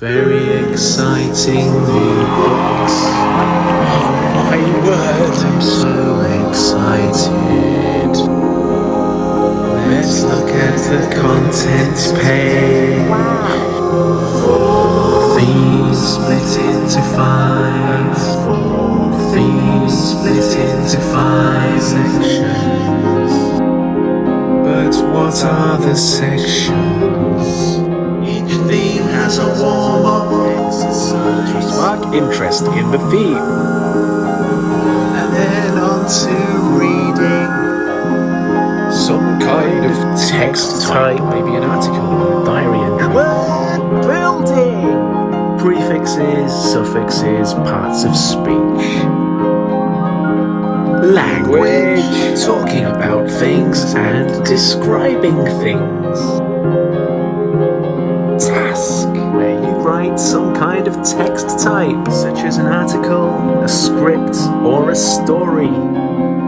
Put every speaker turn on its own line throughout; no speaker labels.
Very exciting new books.
Oh my word!
I'm so excited. Let's look at the contents page. Four themes split into five. Four themes split into five sections. But what are the sections? Each theme has a warm-up exercise
To spark interest in the theme.
and then on to reading.
Some kind of text type, maybe an article or a diary entry.
Word building.
Prefixes, suffixes, parts of speech. Language, talking about things and describing things. Task, where you write some kind of text type, such as an article, a script, or a story.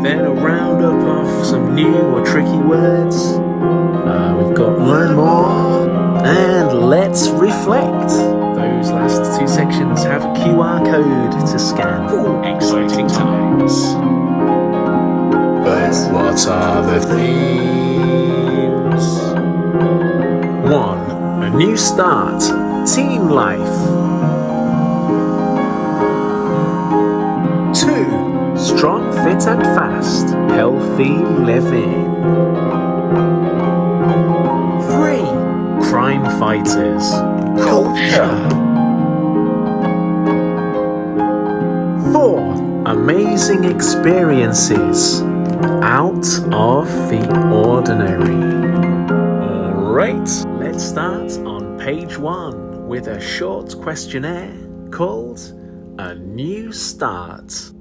Then a roundup of some new or tricky words. We've got learn more and let's reflect. Those last two sections have a QR code to scan. Ooh, exciting times.
But what are the themes?
1. A new start. Teen life. 2. Strong, fit and fast. Healthy living. 3. Crime fighters.
Culture.
4. Amazing experiences. Out of the ordinary. Alright, let's start on page 1 with a short questionnaire called A New Start.